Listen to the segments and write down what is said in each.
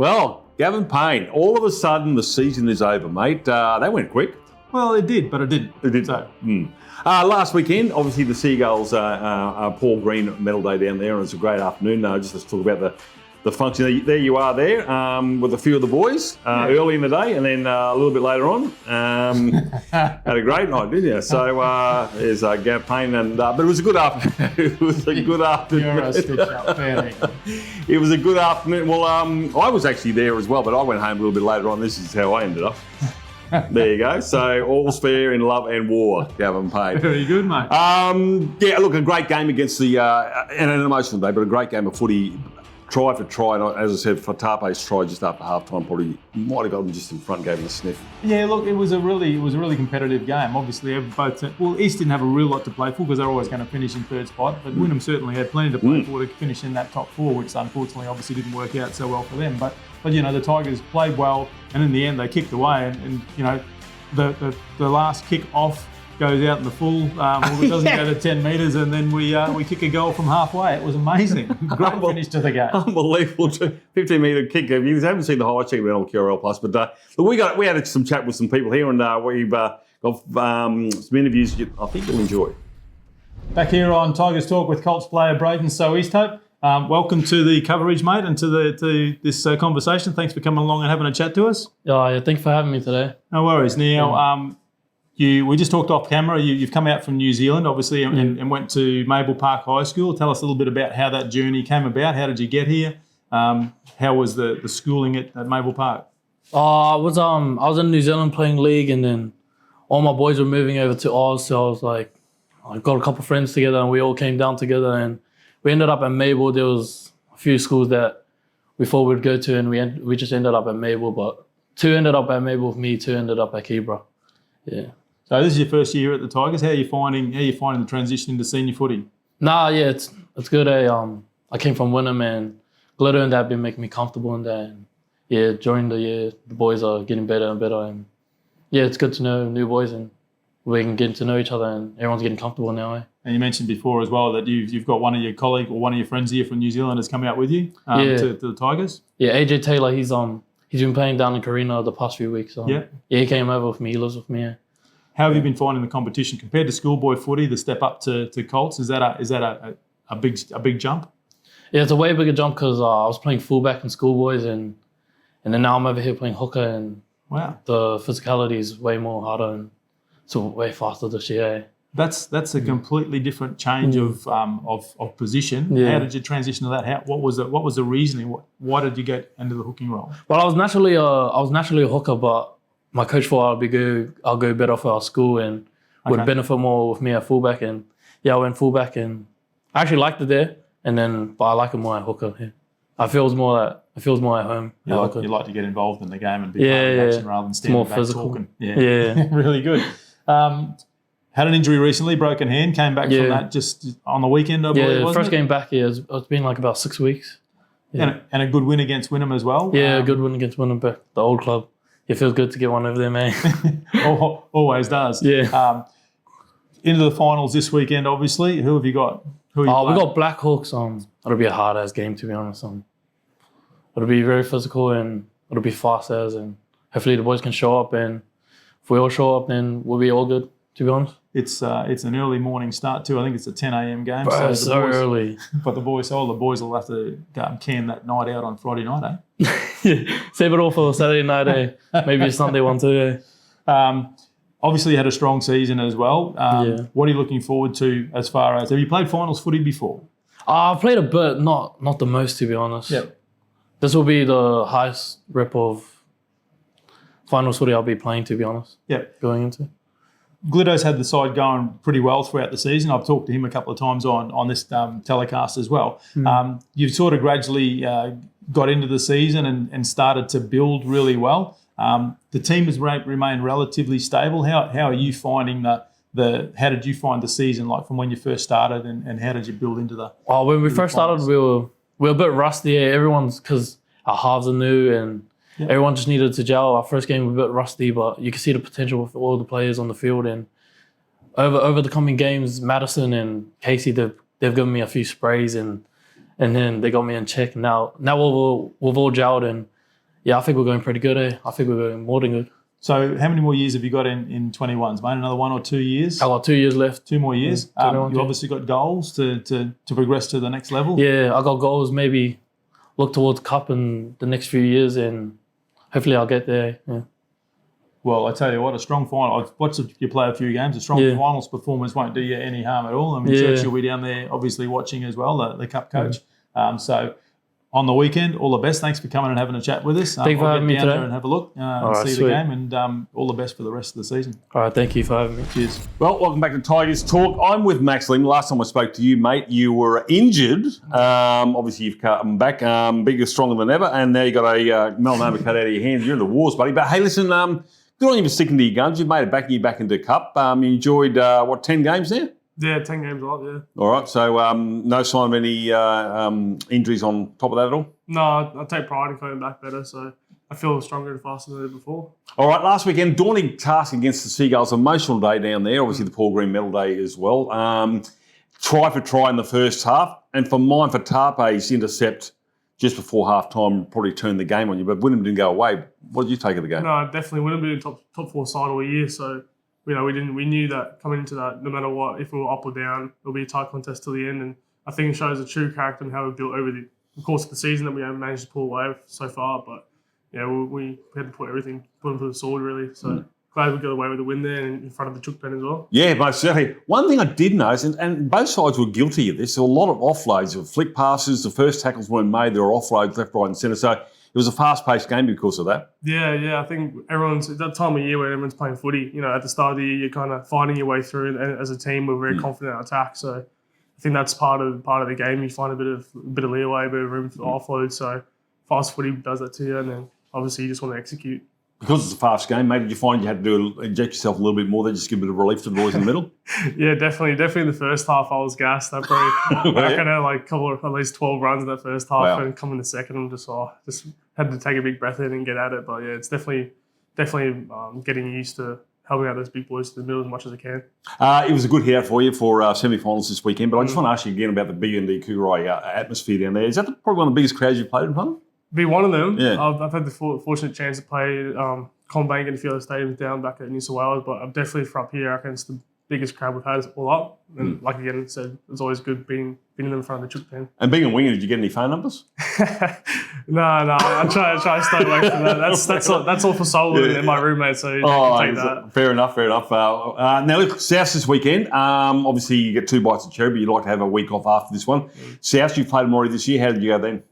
Well, Gavin Payne, all of a sudden the season is over, mate. That went quick. Well, it did, but it didn't. It did. So. Last weekend, obviously the Seagulls Paul Green medal day down there, and it was a great afternoon. Just let's talk about the function. There you are there with a few of the boys early in the day, and then a little bit later on. Had a great night, didn't you? So there's Gav Payne, but it was a good afternoon. It was a good afternoon. You're a stitch up, fair. It was a good afternoon. Well, I was actually there as well, but I went home a little bit later on. This is how I ended up. There you go. So all's fair in love and war, Gavin Payne. Very good, mate. Yeah, look, a great game against and an emotional day, but a great game of footy. Try for try, and as I said, Fatape's try just after half-time probably might have gotten just in front, gave him a sniff. Yeah, look, it was a really competitive game. Obviously, East didn't have a real lot to play for because they're always going to finish in third spot, but Wynnum certainly had plenty to play for to finish in that top four, which unfortunately obviously didn't work out so well for them. But you know, the Tigers played well, and in the end they kicked away, and you know, the last kick off goes out in the full. It doesn't go to 10 metres, and then we kick a goal from halfway. It was amazing. Great finish to the game. Unbelievable. 15-metre kick. If you haven't seen the highlights, check it out on QRL Plus. But look, we had some chat with some people here, and we've got some interviews I think you'll enjoy. Back here on Tigers Talk with Colts player Braden Easthope. Welcome to the coverage, mate, and to this conversation. Thanks for coming along and having a chat to us. Yeah, thanks for having me today. No worries. Now, we just talked off camera. You've come out from New Zealand, obviously, and went to Mabel Park High School. Tell us a little bit about how that journey came about. How did you get here? How was the schooling at Mabel Park? I was in New Zealand playing league, and then all my boys were moving over to Oz. So I was like, I got a couple of friends together, and we all came down together, and we ended up at Mabel. There was a few schools that we thought we'd go to, and we just ended up at Mabel. But 2 ended up at Mabel with me, 2 ended up at Keebra. Yeah. So this is your first year at the Tigers. How are you finding the transition into senior footy? Yeah, it's good. I came from Wynnum, and Glitter and that been making me comfortable in that. And yeah, during the year, the boys are getting better and better, and yeah, it's good to know new boys, and we can get to know each other, and everyone's getting comfortable now. And you mentioned before as well that you've got one of your colleagues or one of your friends here from New Zealand has come out with you to the Tigers. Yeah, AJ Taylor. He's been playing down in Carina the past few weeks. Yeah, he came over with me. He lives with me. Yeah. How have you been finding the competition compared to schoolboy footy? The step up to Colts, is that a big jump? Yeah, it's a way bigger jump because I was playing fullback in schoolboys, and then now I'm over here playing hooker, and wow, the physicality is way more harder and it's way faster this year. That's a completely different change of position. Yeah. How did you transition to that? What was the reasoning? Why did you get into the hooking role? Well, I was naturally a hooker, but my coach thought I'll go better for our school and would benefit more with me at fullback. And yeah, I went fullback, and I actually liked it there. But I like it more at hooker. Yeah. It feels more at home. You like to get involved in the game and be part of the action rather than standing back physical. Talking. Yeah. Really good. Had an injury recently, broken hand. Came back from that just on the weekend, I believe. Yeah, first game back. Yeah, it's been like about 6 weeks. Yeah. And a good win against Wynnum as well. Yeah, a good win against Wynnum, the old club. It feels good to get one over there, man. Always does. Yeah. Into the finals this weekend, obviously. Who have you got? We got Blackhawks. It'll be a hard-ass game, to be honest. It'll be very physical, and it'll be fast as, and hopefully the boys can show up, and if we all show up, then we'll be all good, to be honest. It's an early morning start too. I think it's a 10 a.m. game. Bro, so early. But all the boys will have to go and can that night out on Friday night, eh? Yeah, save it all for Saturday night, eh? Maybe a Sunday one too, eh? Obviously, you had a strong season as well. What are you looking forward to as far as... Have you played finals footy before? I've played a bit, not the most, to be honest. Yep. This will be the highest rep of finals footy I'll be playing, to be honest. Yep. Going into. Glitto's had the side going pretty well throughout the season. I've talked to him a couple of times on this telecast as well. You've sort of gradually got into the season and started to build really well. The team has remained relatively stable. How are you finding how did you find the season like from when you first started, and how did you build into the? Oh, when we first started, we were a bit rusty. Everyone's because our halves are new and everyone just needed to gel. Our first game was a bit rusty, but you can see the potential with all the players on the field. And over the coming games, Madison and Casey, they've given me a few sprays, and then they got me in check. Now we've all gelled, and Yeah, I think we're going pretty good. I think we're going more than good. So how many more years have you got in 21s, mate? Another 1 or 2 years? I got 2 years left. 2 more years. Yeah, 21, you obviously got goals to progress to the next level. Yeah, I got goals. Maybe look towards Cup in the next few years, and hopefully I'll get there. Yeah. Well, I tell you what, a strong final. I've watched you play a few games. A strong finals performance won't do you any harm at all. I mean, Church will be down there, obviously watching as well, the Cup coach. So on the weekend, all the best. Thanks for coming and having a chat with us. Thank you for having me today. And have a look and see the game, and all the best for the rest of the season. All right, thank you for having me. Cheers. Well, welcome back to Tigers Talk. I'm with Max Lim. Last time I spoke to you, mate, you were injured. Obviously, you've come back bigger, stronger than ever, and now you've got a melanoma cut out of your hands. You're in the wars, buddy. But hey, listen, good on you for sticking to your guns. You've made it back, and you're back into Cup. You enjoyed, 10 games now? Yeah, 10 games off, yeah. All right, so no sign of any injuries on top of that at all? No, I take pride in coming back better, so I feel stronger and faster than I did before. All right, last weekend, daunting task against the Seagulls. Emotional day down there, obviously the Paul Green medal day as well. Try for try in the first half, and for mine, for Tarpe's intercept just before half-time probably turned the game on you, but Wynnum didn't go away. What did you take of the game? No, definitely wouldn't be a top 4 side all year, so we knew that coming into that, no matter what, if we were up or down, it'll be a tight contest till the end, and I think it shows the true character and how we've built over the course of the season that we haven't managed to pull away so far, but yeah, we had to put everything to the sword really, so glad we got away with the win there and in front of the Chook pen as well. Yeah, most certainly. One thing I did notice, and both sides were guilty of this, there were a lot of offloads of flick passes, the first tackles weren't made, there were offloads left, right and centre, so it was a fast-paced game because of that. Yeah, I think everyone's, at that time of year when everyone's playing footy, at the start of the year, you're kind of finding your way through, and as a team, we're very confident in attack, so I think that's part of the game. You find a bit of leeway, a bit of room for the offload, so fast footy does that to you, and then obviously you just want to execute. Because it's a fast game, maybe did you find you had to inject yourself a little bit more, then just give a bit of relief to the boys in the middle? Yeah, definitely in the first half I was gassed. I reckon I had at least 12 runs in that first half, and come in the second and just had to take a big breath in and get at it. But yeah, it's definitely getting used to helping out those big boys to the middle as much as I can. It was a good hit for you for semi-finals this weekend, but I just want to ask you again about the BND Cougaroy atmosphere down there. Is that probably one of the biggest crowds you've played in front of? Be one of them. Yeah. I've had the fortunate chance to play Combank and a few other stadiums down back at New South Wales, but I'm definitely for up here, I reckon it's the biggest crowd we've had all up. And like again said, it's always good being them in front of the Chook pen. And being a winger, did you get any phone numbers? No, I try to stay away from that. That's all for Solomon and my roommate, so you can take that. Fair enough. Now look, South this weekend. Obviously you get 2 bites of cherry, but you'd like to have a week off after this one. South, you've played them already this year. How did you go then?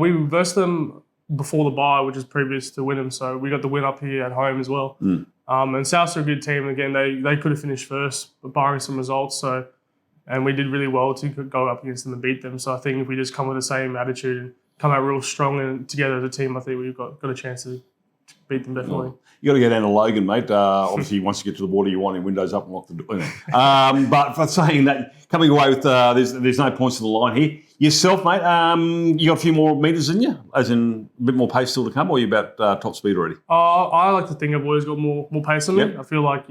We reversed them before the bye, which is previous to Wynnum, so we got the win up here at home as well. And Souths are a good team. Again, they could have finished first, but barring some results. And we did really well to go up against them and beat them. So I think if we just come with the same attitude and come out real strong and together as a team, I think we've got a chance to beat them definitely. You got to go down to Logan, mate. Obviously, once you get to the border, you want your windows up and lock the door. But for saying that, coming away with there's no points to the line here. Yourself, mate, you got a few more metres in you, as in a bit more pace still to come, or are you about top speed already? I like to think I've always got more pace on me. Yep. I feel like,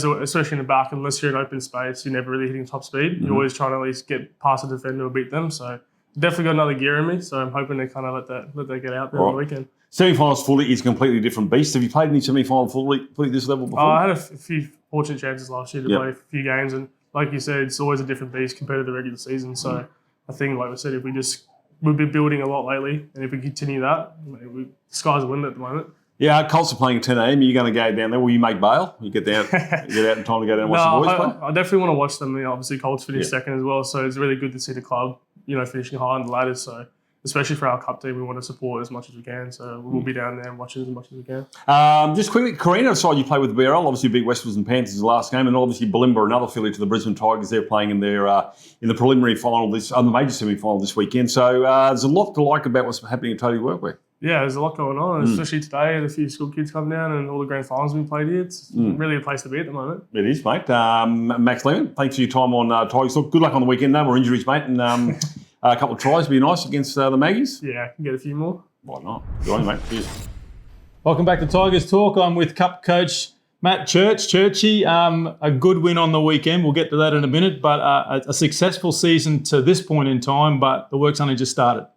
especially in the back, unless you're in open space, you're never really hitting top speed. You're always trying to at least get past the defender or beat them. So definitely got another gear in me. So I'm hoping to kind of let that get out there on the weekend. Semi-finals footy is a completely different beast. Have you played any semi-final footy this level before? I had a few fortunate chances last year to play a few games, and like you said, it's always a different beast compared to the regular season. So I think, like I said, if we've been building a lot lately, and if we continue that, the sky's the limit at the moment. Yeah, Colts are playing at 10 a.m. You're going to go down there. Will you make bail? You get out in time to go down and watch the boys play? I definitely want to watch them. Obviously, Colts finished second as well, so it's really good to see the club, finishing high on the ladder. So especially for our cup team, we want to support as much as we can. So we'll be down there and watching as much as we can. Just quickly, Carina, side you play with the BRL, obviously beat Westwoods and Panthers the last game, and obviously Bulimba, another affiliate to the Brisbane Tigers, they're playing in their in the preliminary final, the major semi-final this weekend. So there's a lot to like about what's happening at Totally Workwear. Yeah, there's a lot going on, especially today. And a few school kids come down, and all the grand finals being played here. It's really a place to be at the moment. It is, mate. Max Lehman, thanks for your time on Tigers Talk. Good luck on the weekend. No more injuries, mate, and a couple of tries would be nice against the Maggies. Yeah, I can get a few more. Why not? Good on you, mate. Cheers. Welcome back to Tigers Talk. I'm with Cup coach Matt Church. Churchy, a good win on the weekend. We'll get to that in a minute, but a successful season to this point in time, but the work's only just started.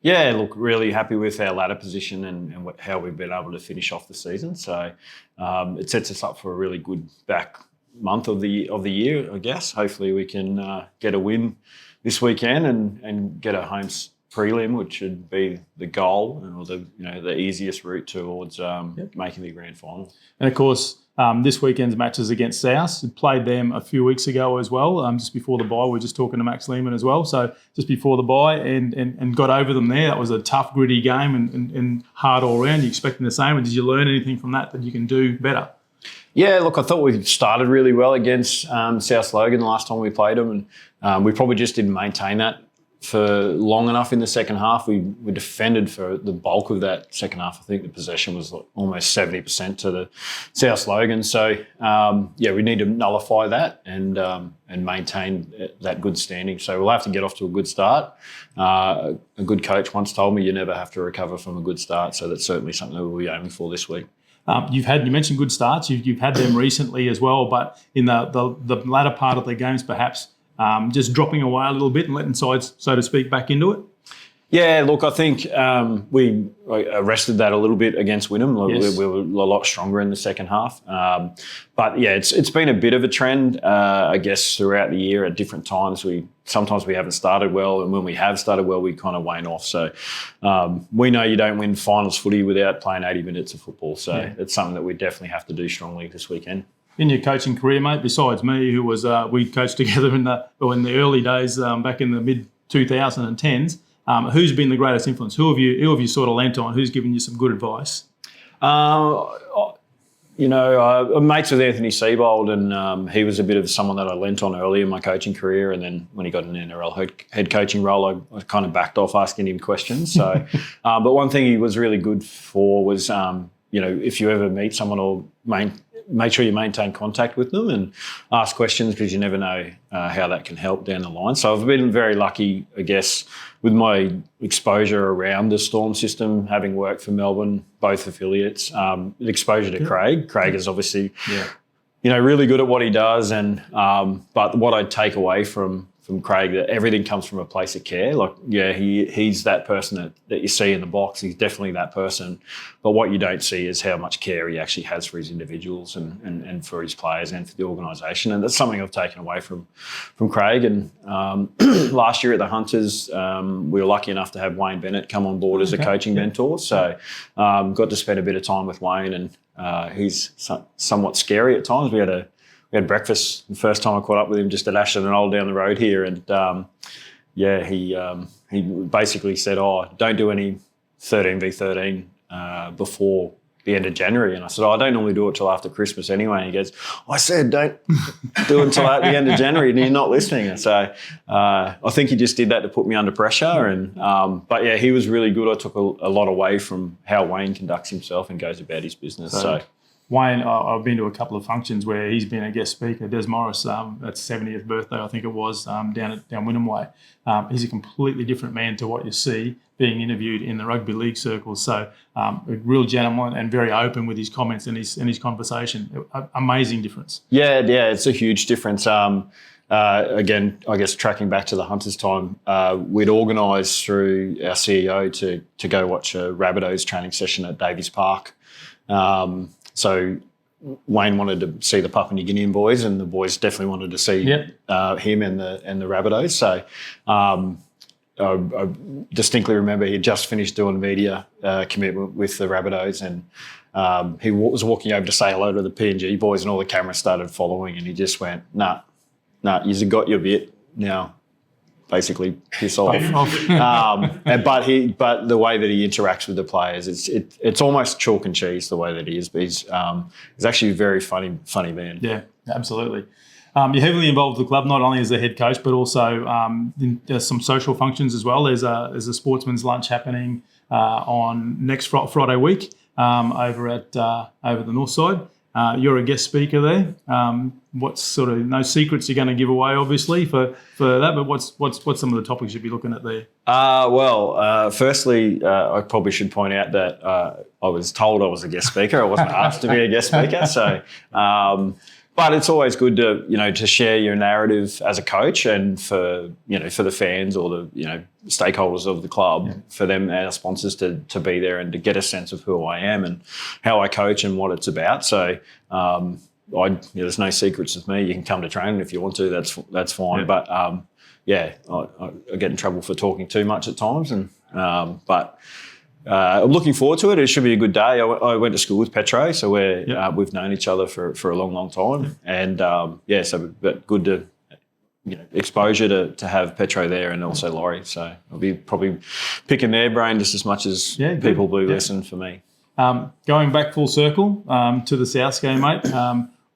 Yeah, look, really happy with our ladder position and how we've been able to finish off the season. So it sets us up for a really good back month of the year, I guess. Hopefully we can get a win this weekend and get a home prelim, which should be the goal or the easiest route towards making the grand final. And of course, this weekend's matches against South. We played them a few weeks ago as well, just before the bye. We were just talking to Max Lehman as well. So just before the bye and got over them there. That was a tough, gritty game and hard all round. You expecting the same? And did you learn anything from that you can do better? Yeah, look, I thought we started really well against South Logan the last time we played them, and we probably just didn't maintain that for long enough in the second half. We defended for the bulk of that second half. I think the possession was almost 70% to the South Logan. So, we need to nullify that and maintain that good standing. So we'll have to get off to a good start. A good coach once told me you never have to recover from a good start. So that's certainly something that we'll be aiming for this week. You mentioned good starts. You've had them recently as well, but in the latter part of the games, perhaps just dropping away a little bit and letting sides, so to speak, back into it. Yeah, look, I think we arrested that a little bit against Wynnum. Yes. We were a lot stronger in the second half. But yeah, it's been a bit of a trend, I guess, throughout the year at different times. Sometimes we haven't started well, and when we have started well, we kind of wane off. So we know you don't win finals footy without playing 80 minutes of football. So it's something that we definitely have to do strongly this weekend. In your coaching career, mate, besides me, who was we coached together in the early days back in the mid 2010s, who's been the greatest influence? Who have you sort of lent on? Who's given you some good advice? I'm mates with Anthony Seibold, and he was a bit of someone that I lent on early in my coaching career. And then when he got an NRL head coaching role, I kind of backed off asking him questions. So, but one thing he was really good for was, if you ever meet someone or make sure you maintain contact with them and ask questions, because you never know how that can help down the line. So I've been very lucky, I guess, with my exposure around the Storm system, having worked for Melbourne, both affiliates, the exposure to Craig. Craig is obviously, really good at what he does. And but what I take away from Craig, that everything comes from a place of care. Like, he's that person that you see in the box. He's definitely that person. But what you don't see is how much care he actually has for his individuals and for his players and for the organisation. And that's something I've taken away from Craig. And last year at the Hunters, we were lucky enough to have Wayne Bennett come on board as a coaching mentor. So got to spend a bit of time with Wayne, and he's somewhat scary at times. We had breakfast the first time I caught up with him just at Ashton and Old down the road here, and he basically said, don't do any 13v13 before the end of January. And I said, I don't normally do it till after Christmas anyway. And he goes, I said don't do it until at the end of January, and you're not listening. And so I think he just did that to put me under pressure. And but yeah, he was really good. I took a lot away from how Wayne conducts himself and goes about his business. So Wayne, I've been to a couple of functions where he's been a guest speaker. Des Morris, that's 70th birthday, I think it was, down Wynnum Way. He's a completely different man to what you see being interviewed in the rugby league circles. So a real gentleman and very open with his comments and his conversation. Amazing difference. Yeah, it's a huge difference. Again, I guess tracking back to the Hunters time, we'd organised through our CEO to go watch a Rabbitohs training session at Davies Park. So Wayne wanted to see the Papua New Guinean boys, and the boys definitely wanted to see him and the Rabbitohs. So I distinctly remember he had just finished doing media commitment with the Rabbitohs, and he was walking over to say hello to the PNG boys, and all the cameras started following, and he just went, nah, you've got your bit now. Basically, piss off. But the way that he interacts with the players, it's almost chalk and cheese the way that he is. But he's actually a very funny man. Yeah, absolutely. You're heavily involved with the club, not only as the head coach, but also there's some social functions as well. There's a sportsman's lunch happening on next Friday week over the north side. You're a guest speaker there. What's sort of no secrets you're going to give away, obviously, for that. But what's some of the topics you'd be looking at there? Firstly, I probably should point out that I was told I was a guest speaker. I wasn't asked to be a guest speaker. So But it's always good to, to share your narrative as a coach and for the fans or the, stakeholders of the club, for them, our sponsors to be there and to get a sense of who I am and how I coach and what it's about. So there's no secrets with me. You can come to training if you want to. That's fine. Yeah. But I get in trouble for talking too much at times. I'm looking forward to it. It should be a good day. I went to school with Petro, so we've known each other for a long time. And but good to exposure to have Petro there and also Laurie. So I'll be probably picking their brain just as much as people do listen for me. Going back full circle to the Souths game, mate.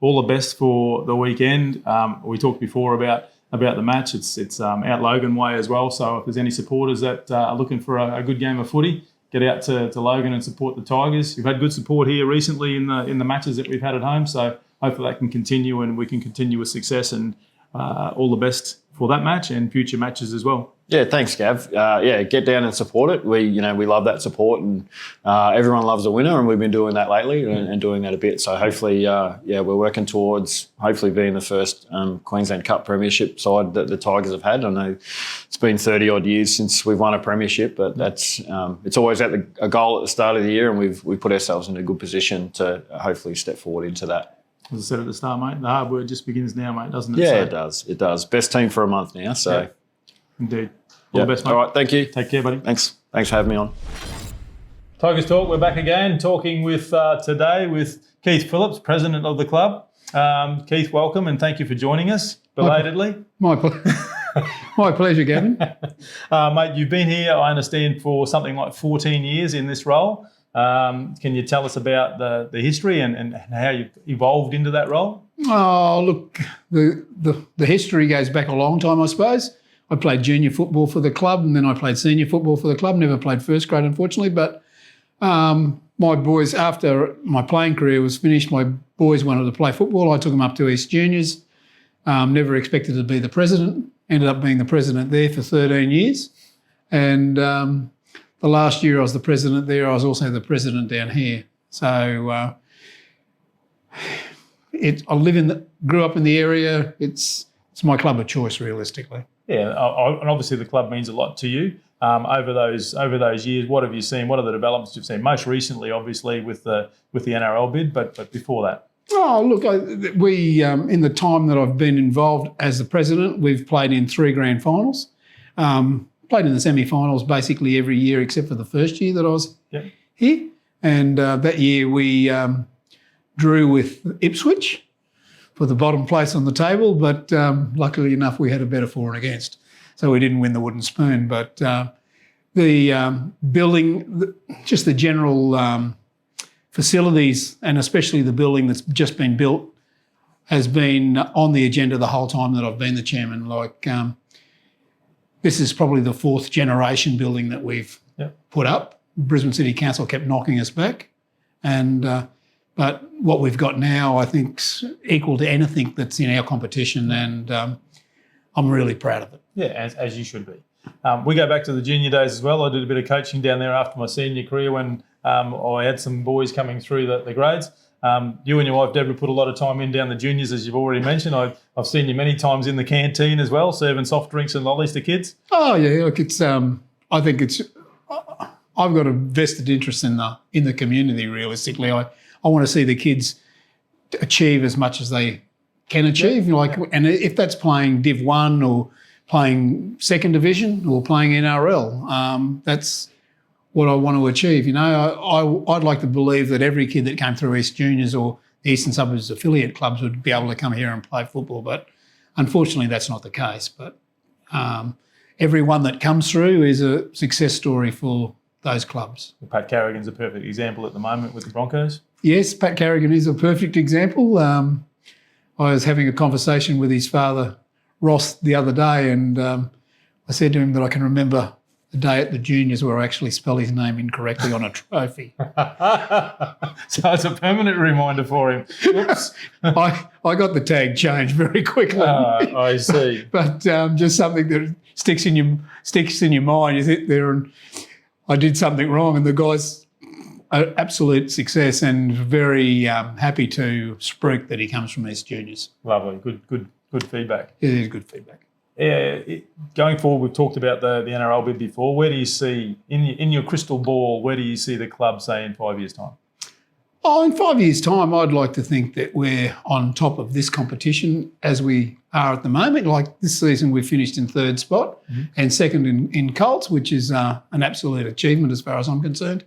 All the best for the weekend. We talked before about the match. It's out Logan way as well. So if there's any supporters that are looking for a good game of footy, get out to Logan and support the Tigers. We've had good support here recently in the matches that we've had at home. So hopefully that can continue and we can continue with success. And all the best for that match and future matches as well. Yeah, thanks, Gav. Get down and support it. We love that support, and everyone loves a winner, and we've been doing that lately and doing that a bit. So hopefully, we're working towards hopefully being the first Queensland Cup premiership side that the Tigers have had. I know it's been 30 odd years since we've won a premiership, but that's it's always a goal at the start of the year, and we've put ourselves in a good position to hopefully step forward into that. As I said at the start, mate, the hard work just begins now, mate, doesn't it? Yeah, it does. Best team for a month now, so. Yeah. Indeed. All the best, mate. All right, thank you. Take care, buddy. Thanks for having me on. Tigers Talk, we're back again talking with today with Keith Phillips, president of the club. Keith, welcome and thank you for joining us belatedly. My pleasure, Gavin. Mate, you've been here, I understand, for something like 14 years in this role. Can you tell us about the history and how you've evolved into that role? Oh, look, the history goes back a long time, I suppose. I played junior football for the club and then I played senior football for the club. Never played first grade, unfortunately. But my boys, after my playing career was finished, my boys wanted to play football. I took them up to East Juniors. Never expected to be the president. Ended up being the president there for 13 years. And the last year I was the president there, I was also the president down here. So I grew up in the area. It's my club of choice, realistically. Yeah, and obviously the club means a lot to you. Over those years, what have you seen? What are the developments you've seen? Most recently, obviously, with the NRL bid, but before that. Oh, look, we in the time that I've been involved as the president, we've played in 3 grand finals. Played in the semi-finals basically every year except for the first year that I was here. And that year we drew with Ipswich for the bottom place on the table, but luckily enough we had a better for and against. So we didn't win the wooden spoon. But the building, just the general facilities and especially the building that's just been built has been on the agenda the whole time that I've been the chairman. This is probably the 4th generation building that we've put up. Brisbane City Council kept knocking us back. But what we've got now, I think, is equal to anything that's in our competition, and I'm really proud of it. Yeah, as you should be. We go back to the junior days as well. I did a bit of coaching down there after my senior career when I had some boys coming through the grades. You and your wife, Deborah, put a lot of time in down the juniors, as you've already mentioned. I've seen you many times in the canteen as well, serving soft drinks and lollies to kids. Oh, yeah, look, it's. I think it's. I've got a vested interest in the community. Realistically, I want to see the kids achieve as much as they can achieve. And if that's playing Div 1 or playing second division or playing NRL, that's what I want to achieve. I'd like to believe that every kid that came through East Juniors or the Eastern Suburbs affiliate clubs would be able to come here and play football. But unfortunately, that's not the case. But everyone that comes through is a success story for those clubs. Pat Carrigan's a perfect example at the moment with the Broncos. Yes, Pat Carrigan is a perfect example. I was having a conversation with his father, Ross, the other day, and I said to him that I can remember the day at the juniors where I actually spelled his name incorrectly on a trophy. So it's a permanent reminder for him. Oops. I got the tag changed very quickly. I see. But just something that sticks in your mind. You sit there and I did something wrong, and the guys an absolute success, and very happy to speak that he comes from East Juniors. Lovely, good feedback. It is good feedback. Going forward, we've talked about the NRL bid before. Where do you see, in your crystal ball, where do you see the club, say, in 5 years' time? Oh, in 5 years' time, I'd like to think that we're on top of this competition as we are at the moment. Like this season, we finished in third spot and second in Colts, which is an absolute achievement as far as I'm concerned.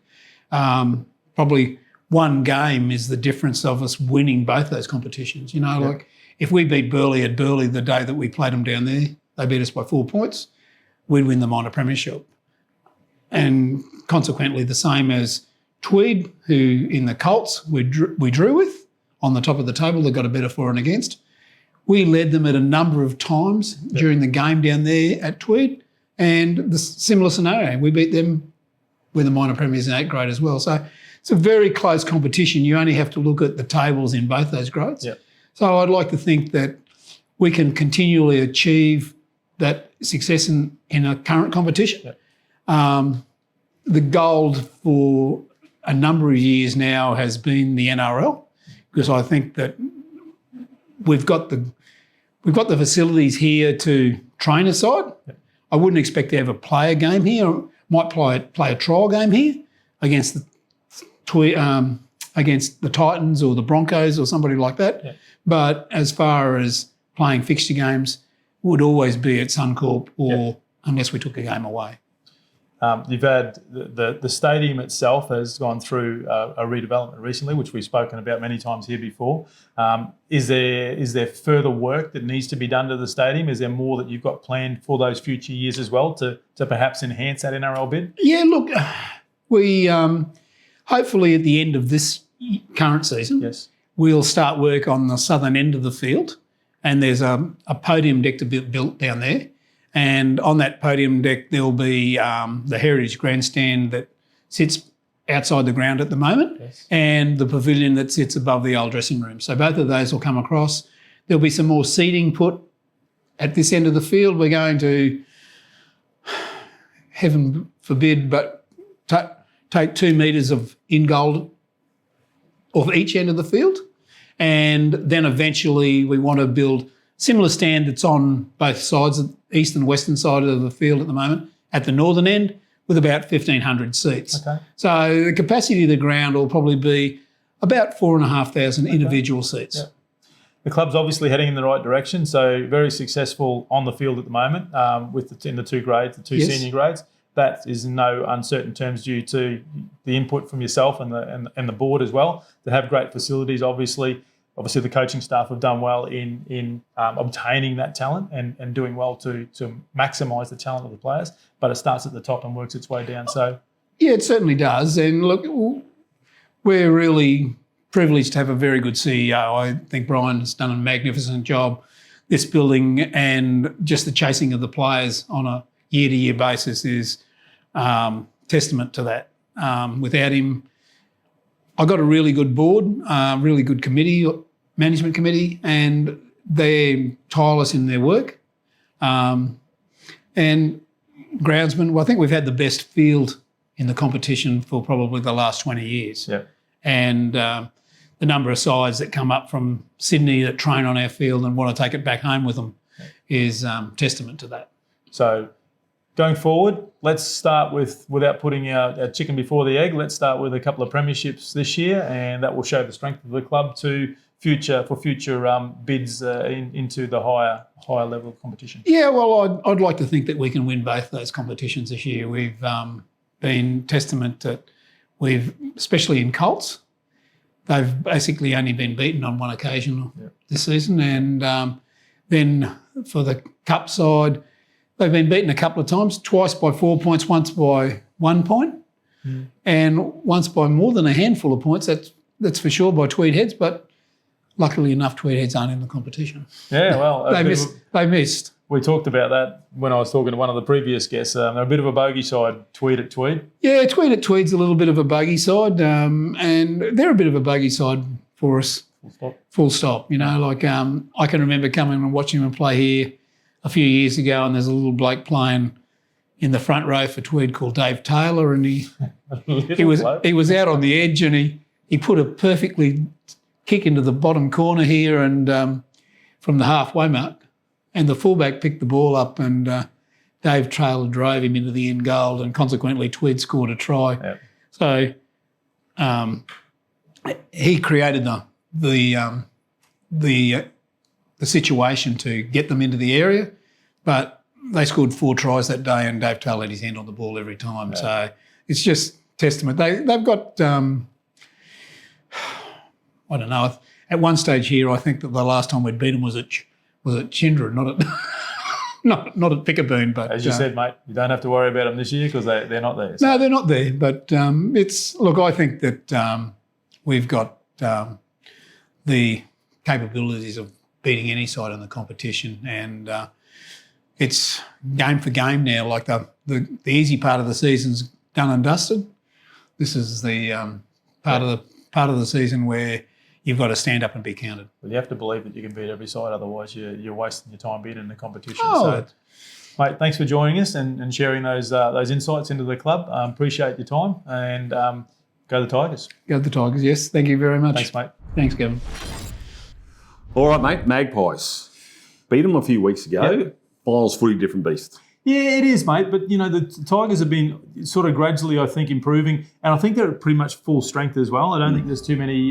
Probably one game is the difference of us winning both those competitions. Like if we beat Burleigh at Burleigh the day that we played them down there, they beat us by 4 points, we'd win the minor premiership. And consequently, the same as Tweed, who in the Colts we drew with on the top of the table, they got a better for and against. We led them at a number of times during the game down there at Tweed, and the similar scenario, we beat them with the minor premiers in 8th grade as well. So it's a very close competition. You only have to look at the tables in both those grades. Yep. So I'd like to think that we can continually achieve that success in a current competition. Yep. The gold for a number of years now has been the NRL, because I think that we've got the facilities here to train a side. Yep. I wouldn't expect to ever play a game here. I might play a trial game here against the Titans or the Broncos or somebody like that. Yep. But as far as playing fixture games, would always be at Suncorp or unless we took a game away. You've had the stadium itself has gone through a redevelopment recently, which we've spoken about many times here before. Is there further work that needs to be done to the stadium? Is there more that you've got planned for those future years as well to perhaps enhance that NRL bid? Yeah, look, we hopefully at the end of this current season, we'll start work on the southern end of the field, and there's a podium deck to be built down there. And on that podium deck, there'll be the Heritage Grandstand that sits outside the ground at the moment and the pavilion that sits above the old dressing room. So both of those will come across. There'll be some more seating put at this end of the field. We're going to, heaven forbid, but take 2 metres of in-gold off each end of the field. And then eventually we want to build similar stand that's on both sides, the east and western side of the field at the moment, at the northern end, with about 1,500 seats. Okay. So the capacity of the ground will probably be about 4,500 individual seats. Yep. The club's obviously heading in the right direction, so very successful on the field at the moment in the 2 grades, the 2 senior grades. That is in no uncertain terms due to the input from yourself and the board as well, to have great facilities, obviously. Obviously, the coaching staff have done well in obtaining that talent and doing well to maximise the talent of the players. But it starts at the top and works its way down. So, yeah, it certainly does. And look, we're really privileged to have a very good CEO. I think Brian's done a magnificent job. This building and just the chasing of the players on a year-to-year basis is testament to that. Without him, I got a really good board, really good management committee, and they're tireless in their work. And groundsmen, well, I think we've had the best field in the competition for probably the last 20 years. yeah. And the number of sides that come up from Sydney that train on our field and want to take it back home with them is testament to that. So going forward, let's start with, without putting our chicken before the egg, let's start with a couple of premierships this year, and that will show the strength of the club for future bids into the higher level of competition. Yeah, well, I'd like to think that we can win both those competitions this year. We've been testament that especially in Colts, they've basically only been beaten on one occasion this season. And then for the Cup side, they've been beaten a couple of times, twice by 4 points, once by 1 point, and once by more than a handful of points, that's for sure, by Tweed Heads. But luckily enough, Tweed Heads aren't in the competition. Yeah, well, They missed. We talked about that when I was talking to one of the previous guests. They're a bit of a bogey side, Tweed at Tweed. Yeah, Tweed at Tweed's a little bit of a bogey side, and they're a bit of a bogey side for us. Full stop. You know, like I can remember coming and watching them play here a few years ago, and there's a little bloke playing in the front row for Tweed called Dave Taylor, and he He was out on the edge, and he put a perfectly kick into the bottom corner here, and from the halfway mark, and the fullback picked the ball up, and Dave Traylor drove him into the end goal, and consequently Tweed scored a try. Yep. So he created the situation to get them into the area, but they scored 4 tries that day, and Dave Taylor had his hand on the ball every time. Yeah. So it's just testament. They've got I don't know. At one stage here, I think that the last time we'd beat them was at Chindra, not at not at Pickerboon. But as you said, mate, you don't have to worry about them this year because they're not there. So. No, they're not there. But I think that we've got the capabilities of beating any side in the competition, and it's game for game now. Like the easy part of the season's done and dusted. This is the part of the season where you've got to stand up and be counted. Well, you have to believe that you can beat every side, otherwise you're wasting your time being in the competition. Oh. So, mate, thanks for joining us and sharing those insights into the club. Appreciate your time, and go the Tigers. Go the Tigers, yes. Thank you very much. Thanks, mate. Thanks, Kevin. All right, mate. Magpies. Beat them a few weeks ago. Yep. Finals footy, different beast. Yeah, it is, mate. But, the Tigers have been sort of gradually, I think, improving. And I think they're at pretty much full strength as well. I don't think there's too many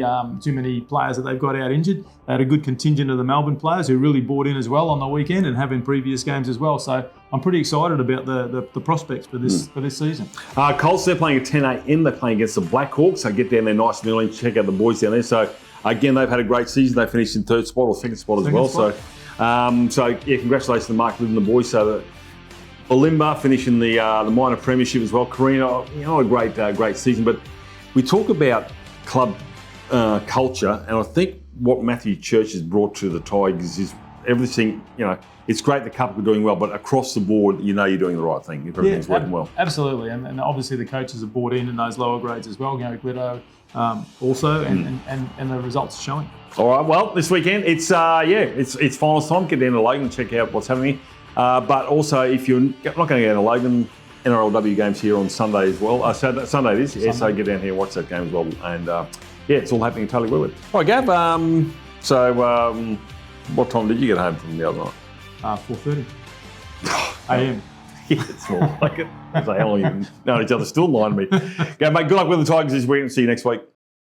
players that they've got out injured. They had a good contingent of the Melbourne players who really bought in as well on the weekend and have in previous games as well. So I'm pretty excited about the prospects for this season. Colts, they're playing at 10 a.m. They're playing against the Blackhawks. So get down there nice and early and check out the boys down there. So, again, they've had a great season. They finished in third spot or second spot as well. Spot. So congratulations to Mark Liv and the boys. So Olimba finishing the minor premiership as well. Carino, a great season. But we talk about club culture, and I think what Matthew Church has brought to the Tigers is everything. It's great the couple are doing well, but across the board, you're doing the right thing if everything's working well. Absolutely, and obviously the coaches have bought in those lower grades as well. Glitto also, and the results are showing. All right, well, this weekend it's finals time. Get down to Logan and check out what's happening. But also, if you're not going to get to Logan, NRLW games here on Sunday as well. Sunday it is. Yeah, so get down here and watch that game as well. And it's all happening in Tully Weirwood. All right, Gav. What time did you get home from the other night? 4:30 a.m. It's more like it. How long you know each other? Still lying to me. Okay, mate. Good luck with the Tigers this week, and see you next week.